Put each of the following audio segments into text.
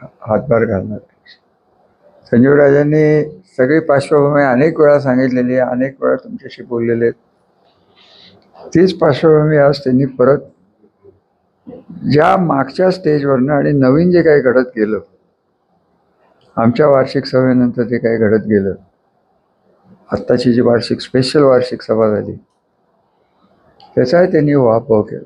हातभार घालणार. संजीव राजांनी सगळी पार्श्वभूमी अनेक वेळा सांगितलेली आहे, अनेक वेळा तुमच्याशी बोललेले आहेत. तीच पार्श्वभूमी आज त्यांनी परत ज्या मागच्या स्टेजवरनं आणि नवीन जे काही घडत गेलं, आमच्या वार्षिक सभेनंतर जे काही घडत गेलं, आत्ताची जी स्पेशल वार्षिक सभा झाली, त्याचाही त्यांनी उहापोह केला.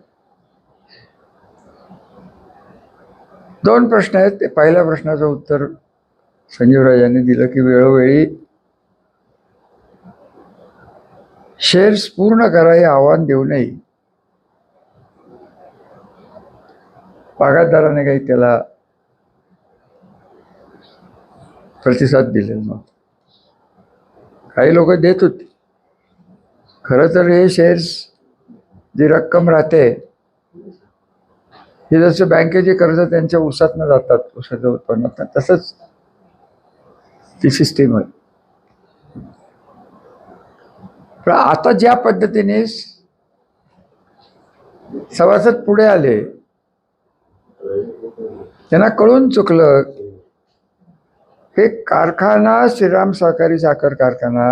2 प्रश्न आहेत. ते पहिल्या प्रश्नाचं उत्तर संजीव राजांनी दिलं की वेळोवेळी शेअर्स पूर्ण करा हे आव्हान देऊनही बागायतदाराने काही त्याला प्रतिसाद दिलेला नव्हता. काही लोक देत होती. खरं तर हे शेअर्स जी रक्कम राहते हे जसं बँकेचे कर्ज त्यांच्या ऊसातनं जातात, ऊसाच्या उत्पन्नात, तसंच ती सिस्टीम आहे. पण आता ज्या पद्धतीने सभासद पुढे आले, त्यांना कळून चुकलं हे कारखाना, श्रीराम सहकारी साखर कारखाना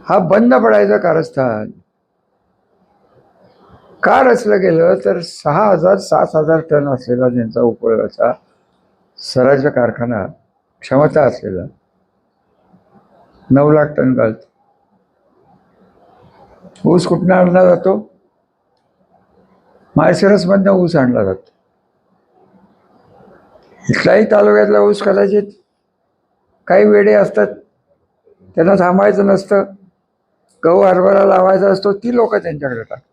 हा बंद पडायचं कारस्थान का रचलं गेलं तर 6,000-7,000 टन असलेला ज्यांचा उपयोगाचा सराच्या कारखाना क्षमता असलेला 9 लाख टन घालतो. ऊस कुठनं आणला जातो? माळशिरसमधनं ऊस आणला जातो. इथलाही तालुक्यातला ऊस कदाचित काही वेडे असतात, त्यांना थांबायचं नसतं, गहू हरभरा लावायचा असतो, ती लोक त्यांच्याकडे टाकतात.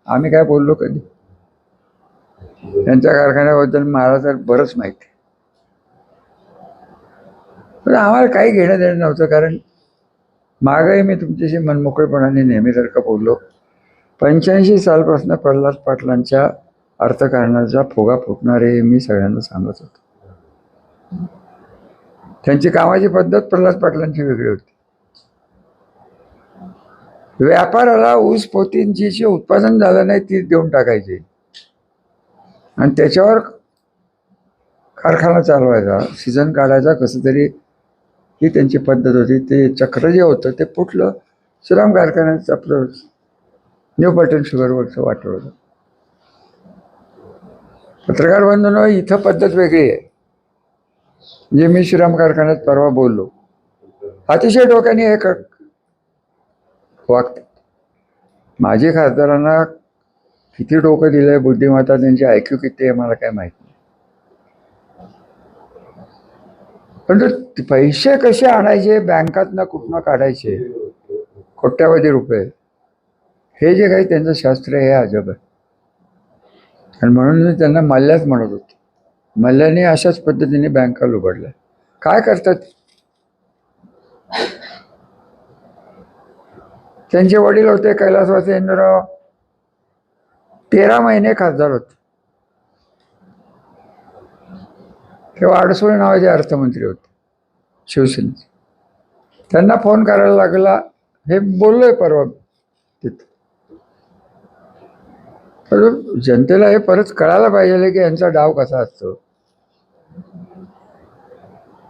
आम्ही काय बोललो कधी? त्यांच्या कारखान्याबद्दल मला तर बरंच माहिती आहे. पण आम्हाला काही घेणं देणं नव्हतं, कारण मागही मी तुमच्याशी मनमोकळेपणाने नेहमीसारखं बोललो. 85 सालपासून प्रल्हाद पाटलांच्या अर्थकारणाचा फुगा फुटणार हे मी सगळ्यांना सांगत होतो. त्यांची कामाची पद्धत प्रल्हाद पाटलांची वेगळी होती. व्यापाराला ऊस पोतींची जे उत्पादन झालं नाही ती देऊन टाकायची आणि त्याच्यावर कारखाना चालवायचा, सीझन काढायचा, कसं तरी ही त्यांची पद्धत होती. ते चक्र जे होतं ते फुटलं. श्रीराम कारखान्याचं आपलं न्यू पलटण शुगरवरचं वाटलं होतं. पत्रकार बंधूंनो, इथं पद्धत वेगळी आहे. जे मी श्रीराम कारखान्यात परवा बोललो, अतिशय डोक्याने हे वागतात. माझी खासदारांना किती डोकं दिलंय, बुद्धिमत्ता त्यांची IQ किती आहे मला काय माहित नाही. पण पैसे कसे आणायचे, बँकातनं कुठनं काढायचे कोट्यावधी रुपये, हे जे काही त्यांचं शास्त्र आहे हे अजब आहे. आणि म्हणून मी त्यांना मल्ल्याच म्हणत होतो. मल्ल्याने अशाच पद्धतीने बँका लुबाडल्या. काय करतात? त्यांचे वडील होते कैलासवासी इंदुराव, 13 महिने खासदार होते. तेव्हा अडसूळ नावाचे अर्थमंत्री होते शिवसेनेचे. त्यांना फोन करायला लागला, हे बोललोय परवा तिथं. तर जनतेला हे परत कळायला पाहिजे की यांचा डाव कसा असतो.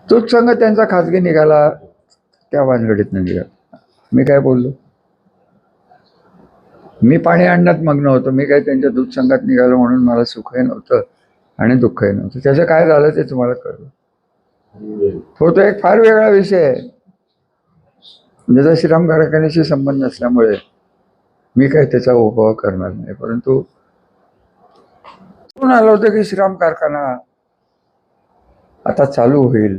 तूच संघ त्यांचा खाजगी निघाला, त्या भानगडीतनं निघाला. मी काय बोललो? मी पाणी आणण्यात मग्न होतो. मी काय त्यांच्या दूध संघात निघालो म्हणून मला सुखही नव्हतं आणि दुःखही नव्हतं. त्याचं काय झालं ते तुम्हाला कळलं. तो एक फार वेगळा विषय आहे, ज्याचा श्रीराम कारखान्याशी संबंध नसल्यामुळे मी काय त्याचा उपभोग करणार नाही. परंतु आलं होतं की श्रीराम कारखाना आता चालू होईल,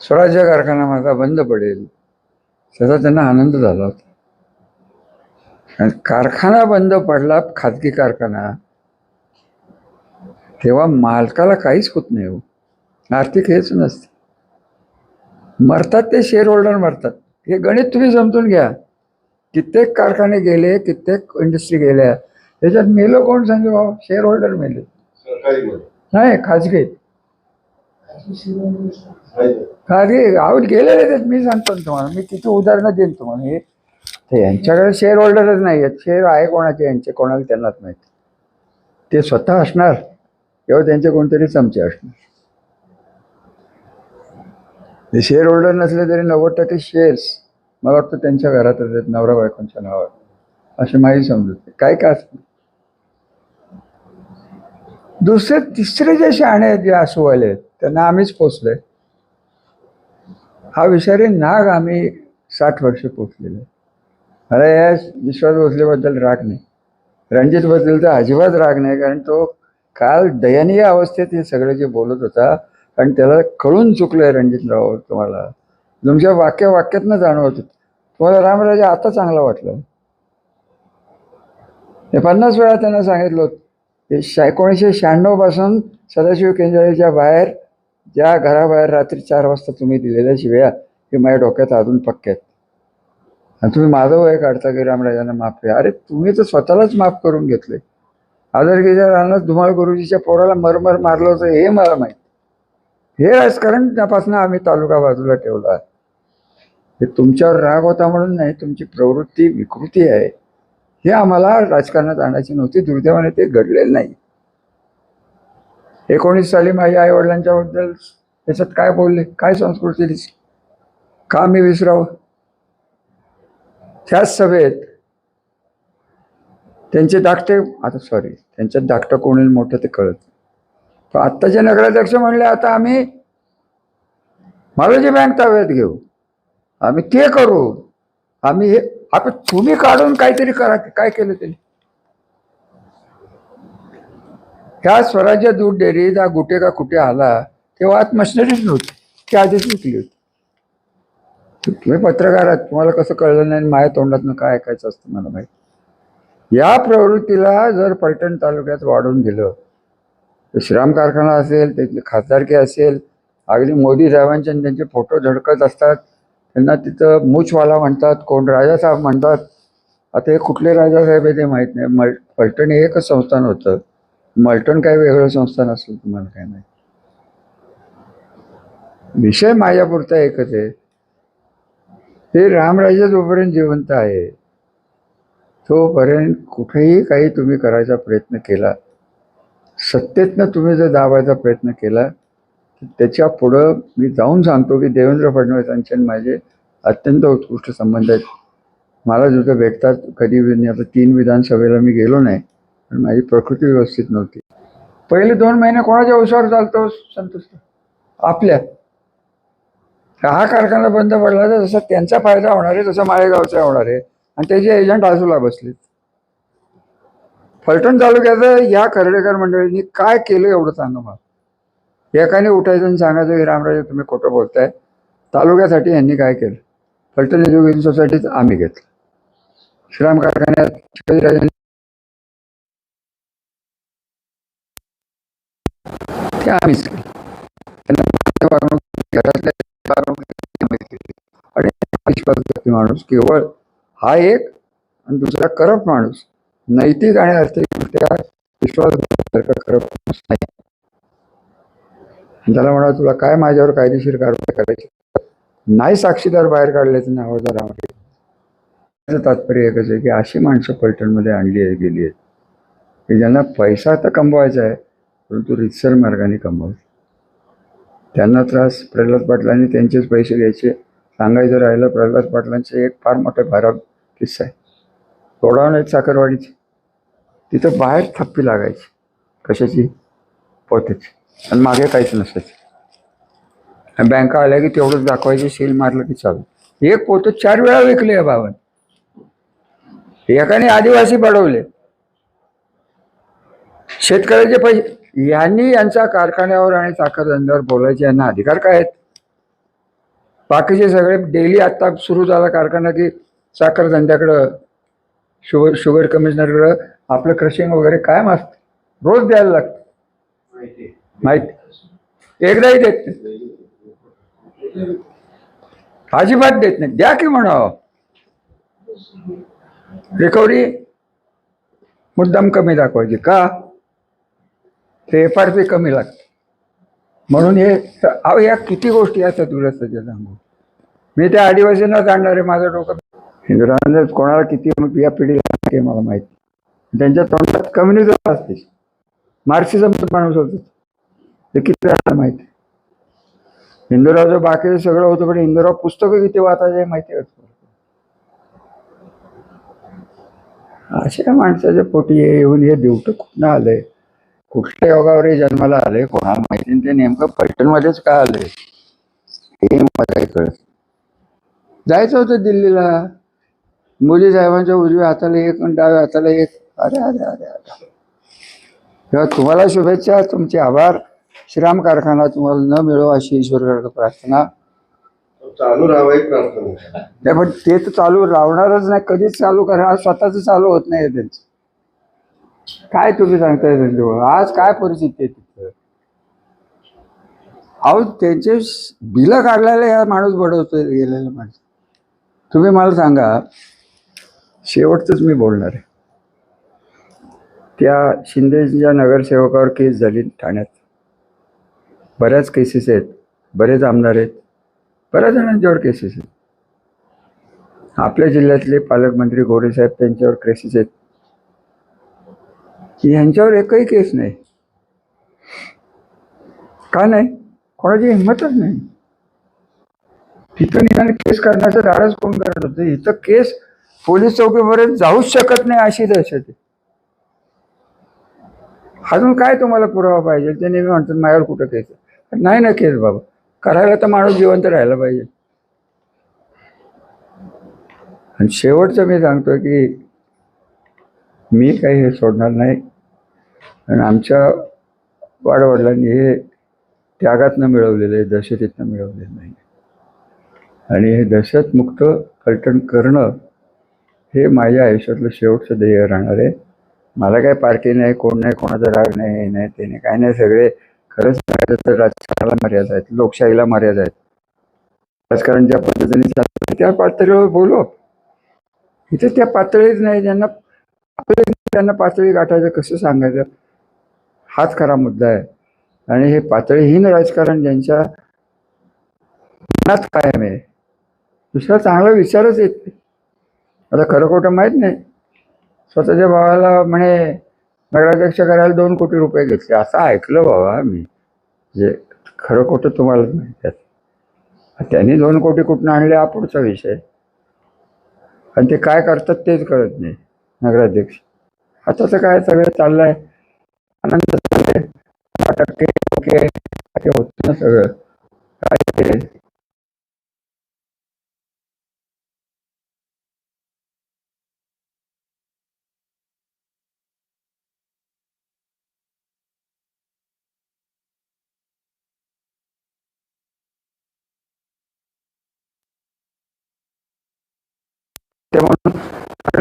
स्वराज्य कारखाना माझा बंद पडेल, त्याचा त्यांना आनंद झाला होता. आणि कारखाना बंद पडला, खाजगी कारखाना, तेव्हा मालकाला काहीच होत नाही हो. आर्थिक हेच नसते. मरतात ते शेअर होल्डर मरतात. हे गणित तुम्ही समजून घ्या. कित्येक कारखाने गेले, कित्येक इंडस्ट्री गेल्या, त्याच्यात मेलं कोण सांगे भाऊ? शेअर होल्डर मेले. नाही, खाजगी खाजगी गेलेले आहेत. मी सांगतो तुम्हाला, मी किती उदाहरणं देईन तुम्हाला. हे यांच्याकडे शेअर होल्डरच नाही आहेत. शेअर आहे कोणाचे यांचे, कोणाला त्यांनाच माहिती. ते स्वतः असणार किंवा त्यांचे कोणतरी चमचे असणार. ते शेअर होल्डर नसले तरी 90% शेअर्स मला वाटतं त्यांच्या घरातच आहेत, नवरा बायकोंच्या नावावर, अशी माहिती समजते. काय काय असतं. दुसरे तिसरे जे शहाणे आहेत, जे आसुवाले आहेत, त्यांना आम्हीच पोचलोय. हा विषारी नाग आम्ही 60 वर्ष पोचलेलो. मला या विश्वास भोसलेबद्दल राग नाही, रणजितबद्दल तर अजिबात राग नाही, कारण तो काल दयनीय अवस्थेत हे सगळं जे बोलत होता, कारण त्याला कळून चुकलंय रणजितराव. तुम्हाला तुमच्या वाक्यातनं जाणवत होतं. तुम्हाला रामराजा आता चांगला वाटलं. हे 50 वेळा त्यांना सांगितलं होतं. ते 1996 पासून सदाशिव केंद्राच्या बाहेर, ज्या घराबाहेर रात्री 4 वाजता तुम्ही दिलेल्या शिव्या, हे माझ्या डोक्यात अजून पक्के आहेत. आणि तुम्ही माझं वय काढता की रामराजांना माफ करा. अरे तुम्ही तर स्वतःलाच माफ करून घेतले. आदरकीच्या रानात धुमाळ गुरुजीच्या पोराला मरमर मारलं होतं हे मला माहीत. हे राजकारण त्यापासून आम्ही तालुका बाजूला ठेवला. हे तुमच्यावर राग होता म्हणून नाही, तुमची प्रवृत्ती विकृती आहे, हे आम्हाला राजकारणात आणायची नव्हती. दुर्दैवाने ते घडलेलं नाही. 19 साली माझ्या आईवडिलांच्या बद्दल त्याच्यात काय बोलले, काय संस्कृती दिसली, का मी विसरावं. त्याच सभेत त्यांचे धाकटे, आता सॉरी त्यांच्यात धाकटं कोण येईल मोठं ते कळत. पण आत्ताचे नगराध्यक्ष म्हणले आता आम्ही मालोजी बँक ताब्यात घेऊ, आम्ही ते करू, आम्ही हे. आता तुम्ही काढून काहीतरी करा. काय केलं त्यांनी. ह्या स्वराज्य दूध डेअरीत हा गुटे का कुठे आला तेव्हा आत मशिनरीच नव्हती, ती आधीच विकली होती. तुम्ही पत्रकार आहात, तुम्हाला कसं कळलं नाही, माझ्या तोंडातनं काय ऐकायचं असतं मला माहिती. या प्रवृत्तीला जर फलटण तालुक्यात वाढून दिलं तर श्रीराम कारखाना असेल, त्याची खासदारकी असेल, अगदी मोदी साहेबांचे त्यांचे फोटो झळकत असतात, त्यांना तिथं मूछवाला म्हणतात, कोण राजासाहेब म्हणतात. आता हे कुठले राजासाहेब आहे ते माहीत नाही. फलटण हे एकच संस्थान होतं, मलटण काही वेगळं संस्थान असेल तुम्हाला काय माहिती. विषय माझ्यापुरता एकच आहे, ते रामराज्य जोपर्यंत जिवंत आहे तोपर्यंत कुठेही काही तुम्ही करायचा प्रयत्न केला, सत्तेतनं तुम्ही जर दाबायचा प्रयत्न केला, तर त्याच्या पुढं मी जाऊन सांगतो की देवेंद्र फडणवीसांचे माझे अत्यंत उत्कृष्ट संबंध आहेत. मला जिथं भेटतात कधी, आता 3 विधानसभेला मी गेलो नाही, पण माझी प्रकृती व्यवस्थित नव्हती. पहिले 2 महिने कोणाच्या उशावर चालतो संतुष्ट आपल्या. हा कारखाना बंद पडला तर जसा त्यांचा फायदा होणार आहे तसा माळेगावचा होणार आहे, आणि त्याचे एजंट बाजूला बसलेत. फलटण तालुक्याचं या खर्डेकर मंडळींनी काय केलं एवढं सांगा मला. एकाने उठायचं आणि सांगायचं की रामराजे तुम्ही खोटं बोलताय. तालुक्यासाठी यांनी काय केलं. फलटण एज्युकेशन सोसायटीच आम्ही घेतलं, श्रीराम कारखान्यात ते आम्हीच केलं. आणि माणूस केवळ हा एक, आणि दुसरा करप्ट माणूस, नैतिक आणि आर्थिकदृष्ट्या विश्वाससारखा करप्ट माणूस नाही. त्याला म्हणा तुला काय माझ्यावर कायदेशीर कारवाई करायची नाही, साक्षीदार बाहेर काढल्याचं नावाचा रामराजे. तात्पर्य एकच आहे की अशी माणसं फलटणमध्ये आणली आहे, गेली आहेत की ज्यांना पैसा तर कमवायचा आहे परंतु रितसर मार्गाने कमवायचा. त्यांना त्रास. प्रल्हाद पाटलांनी त्यांचेच पैसे घ्यायचे. सांगायचं राहिलं, प्रल्हाद पाटलांचे एक फार मोठा भाराव किस्सा आहे. गोडाऊन आहेत साखरवाडीची, तिथं बाहेर थप्पी लागायची कशाची, पोत्याची, आणि मागे काहीच नसायचं. बँका आल्या की तेवढंच दाखवायचे, सील मारलं की चालू. एक पोतं 4 वेळा विकले आहे बाबा. एकाने आदिवासी पडवले, शेतकऱ्याचे पैसे. यांनी यांच्या कारखान्यावर आणि साखर धंद्यावर बोलायचे यांना अधिकार काय आहेत. बाकीचे सगळे डेली आत्ता सुरू झाला कारखाना की साखर धंद्याकडं, शुगर कमिशनरकडं आपलं क्रशिंग वगैरे कायम असतं, रोज द्यायला लागतं. माहिती एकदाही देत नाही, अजिबात देत नाही. द्या की म्हणावं. रिकव्हरी मुद्दाम कमी दाखवायची का, ते FRP कमी लागते म्हणून. हे अहो या किती गोष्टी असतात दुरस्ताच्या सांगू. मी त्या आदिवासींना जाणणार आहे, माझं डोकं. हिंदुरांना कोणाला किती या पिढीला मला माहिती. त्यांच्या तोंडात कम्युनिझम असते. मार्क्सिझमचा माणूस होता. हे किती जणांना माहिती. हिंदूरावचं बाकी सगळं होतं, पण हिंदूराव पुस्तकं किती वाचायचे माहिती आहे. अशा माणसाच्या पोटी येऊन हे देवटं कुठनं आलंय, कुठल्या योगावर हे जन्माला आलंय कोणाला माहिती नाही. ते नेमकं पैठणमध्येच का आलंय हे मला काही कळत. जायचं होतं दिल्लीला, मोदी साहेबांच्या उजव्या हाताला एक आणि डाव्या हाताला एक. अरे अरे अरे अरे, तेव्हा तुम्हाला शुभेच्छा, तुमचे आभार. श्रीराम कारखाना तुम्हाला न मिळो अशी ईश्वराकडे प्रार्थना. चालू राहावी प्रार्थना. नाही, पण ते तर चालू राहणारच नाही, कधीच चालू करा. आज स्वतःच चालू होत नाही त्यांचं. काय तुम्ही सांगताय त्यांच्याजवळ आज काय परिस्थिती आहे तिथं? अहो त्यांचे बिलं काढलेले हा माणूस बडवतोय गेलेला माणूस. तुम्ही मला सांगा, शेवटचंच मी बोलणार आहे. त्या शिंदेच्या नगरसेवकावर केस झाली ठाण्यात. बऱ्याच केसेस आहेत, बरेच आमदार आहेत, बऱ्याच जणांच्यावर केसेस आहेत. आपल्या जिल्ह्यातले पालकमंत्री गोरेसाहेब, त्यांच्यावर केसेस आहेत. यांच्यावर एकही केस नाही. का नाही? कोणाची हिंमतच नाही. तिथं निघाले केस करण्याचं धाडस कोण करत होतं? इथं केस पोलीस चौकीपर्यंत जाऊच शकत नाही अशी दहशत आहे. अजून काय तुम्हाला पुरावा पाहिजे? ते नेहमी म्हणतात माझ्यावर कुठं केस नाही ना. केस बाबा करायला तर माणूस जिवंत राहायला पाहिजे. आणि शेवटचं मी सांगतो की मी काही हे सोडणार नाही. आणि आमच्या वाडवडिलांनी हे त्यागातनं मिळवलेलं आहे, दहशतीतनं मिळवलेलं नाही. आणि हे दहशतमुक्त फलटण करणं हे माझ्या आयुष्यातलं शेवटचं ध्येय राहणार आहे. मला काय पार्टी नाही, कोण नाही, कोणाचा राग नाही, हे नाही, ते नाही, काय नाही. सगळे खरंच सांगायचं तर राजकारणाला मर्यादा आहेत, लोकशाहीला मर्यादा आहेत. राजकारण ज्या पद्धतीने चालतं त्या पातळीवर बोलू. इथे त्या पातळीच नाही. त्यांना पातळी गाठायचं कसं सांगायचं हाच खरा मुद्दा आहे. आणि हे पातळीहीन राजकारण ज्यांच्या मनात कायम आहे, दुसरा चांगला विचारच येत नाही. आता खरं खोटं माहीत नाही. स्वतःच्या भावाला म्हणे नगराध्यक्ष करायला 2 कोटी रुपये घेतले असं ऐकलं बाबा मी. जे खरं खोटं तुम्हालाच माहिती आहे. त्यांनी 2 कोटी कुठून आणले हा पुढचा विषय. आणि ते काय करतात तेच कळत नाही नगराध्यक्ष. आता तर काय सगळं चाललंय, आनंद चाललंय, 10% ओके होतं ना सगळं. काय ते म्हणून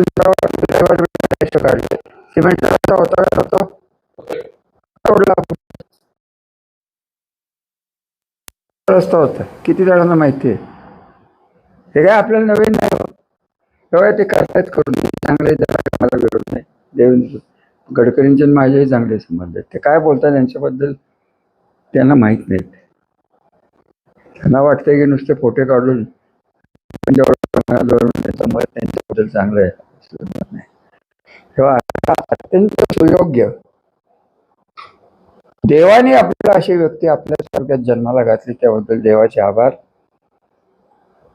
काढले. सिमेंटचा रस्ता होता का तो तोडला. रस्ता होता, किती जणांना माहिती आहे. हे काय आपल्याला नवीन नाही. तेव्हा ते करतायत करून चांगले, मला विरोध नाही. देवेंद्र गडकरींचे माझेही चांगले संबंध आहेत. ते काय बोलतात त्यांच्याबद्दल त्यांना माहीत नाहीत. त्यांना वाटतंय की नुसते फोटे काढून त्यांचं मत त्यांच्याबद्दल चांगलं आहे. तेव्हा अत्यंत सुयोग्य देवाने आपल्याला अशी व्यक्ती आपल्या सारख्यात जन्माला घातली, त्याबद्दल देवाचे आभार.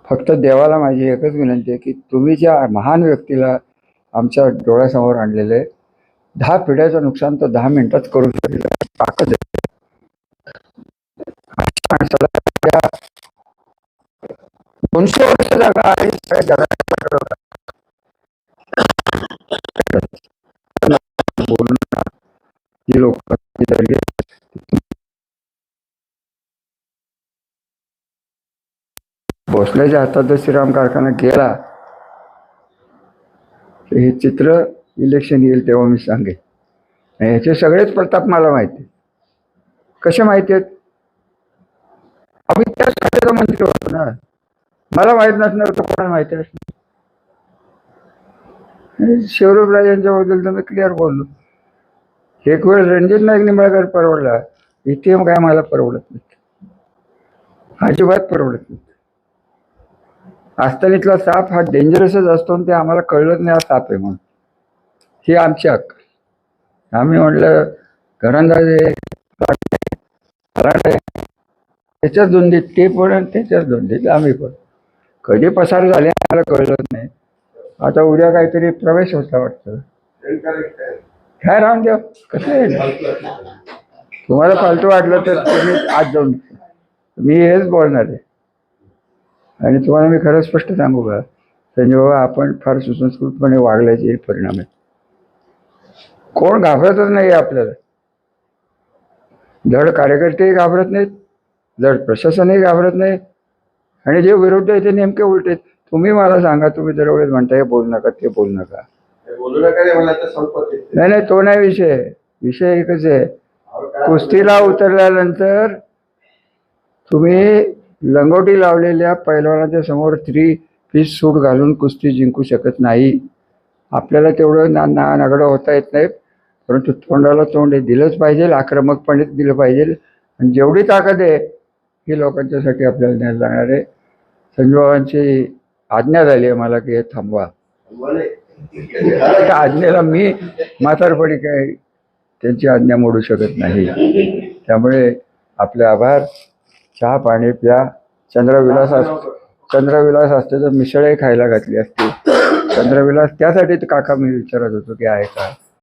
फक्त देवाला माझी एकच विनंती आहे की तुम्ही ज्या महान व्यक्तीला आमच्या डोळ्यासमोर आणलेले 10 पिढ्याचं नुकसान तो 10 मिनिटात करू शकेल ताकद आहे. माणसाला 200 वर्ष जागा आहे बोलून जी लोक भोसलेच्या हातात जर श्रीराम कारखाना गेला, हे चित्र इलेक्शन येईल तेव्हा मी सांगेन. ह्याचे सगळेच प्रताप मला माहिती. कसे माहिती आहेत? आम्ही त्याच खात्याचा मंत्री होतो ना. मला माहीत नसणार तर कोणाला माहिती असणार? शिवराजयांच्या बद्दल तर मी क्लिअर बोललो. एक वेळ रणजित नाईक निंबाळकर परवडला, इथे काय मला परवडत नाही, अजिबात परवडत नाही. आस्थानीतला साप हा डेंजरसच असतो आणि ते आम्हाला कळलंच नाही हा साप आहे म्हणून. ही आमची अक्कल. आम्ही म्हटलं घरंदाज आहे, फलाट आहे, त्याच्याच धुंदीत ते पण आणि त्याच्याच धुंदीत आम्ही पण. कधी पसार झाले आम्हाला कळलंच नाही. आता उद्या काहीतरी प्रवेश होता वाटतं. काय राहून द्या, कसं आहे, तुम्हाला फालतू वाटलं तर तुम्ही आज जाऊन, मी हेच बोलणार आहे. आणि तुम्हाला मी खरं स्पष्ट सांगू का संजय बाबा, आपण फार सुसंस्कृतपणे वागल्याचे परिणाम आहे. कोण घाबरतच नाही आपल्याला. धड कार्यकर्तेही घाबरत नाहीत, धड प्रशासनही घाबरत नाही, आणि जे विरुद्ध आहे ते नेमके उलटे. तुम्ही मला सांगा, तुम्ही दरवेळेस म्हणता हे बोलू नका ते बोलू नका. बोलू नका रे, मला आता संपत येते. नाही नाही, तो नाही विषय. विषय एकच आहे, कुस्तीला उतरल्यानंतर तुम्ही लंगोटी लावलेल्या पैलवानाच्या समोर 3-पीस सूट घालून कुस्ती जिंकू शकत नाही. आपल्याला तेवढं नागडं होता येत नाही, परंतु तोंडाला तोंड हे दिलंच पाहिजे, आक्रमकपणे दिलं पाहिजे. आणि जेवढी ताकद आहे ही लोकांच्यासाठी आपल्याला न्यायला लागणार आहे. संजूबाबांची आज्ञा झाली आहे मला की हे थांबवा. त्या आज्ञेला मी म्हातारपणी काय त्यांची आज्ञा मोडू शकत नाही. त्यामुळे आपले आभार. चहा पाणी प्या. चंद्रविलास असते तर मिसळही खायला घातली असती. चंद्रविलास त्यासाठी काका मी विचारत होतो की आहे का.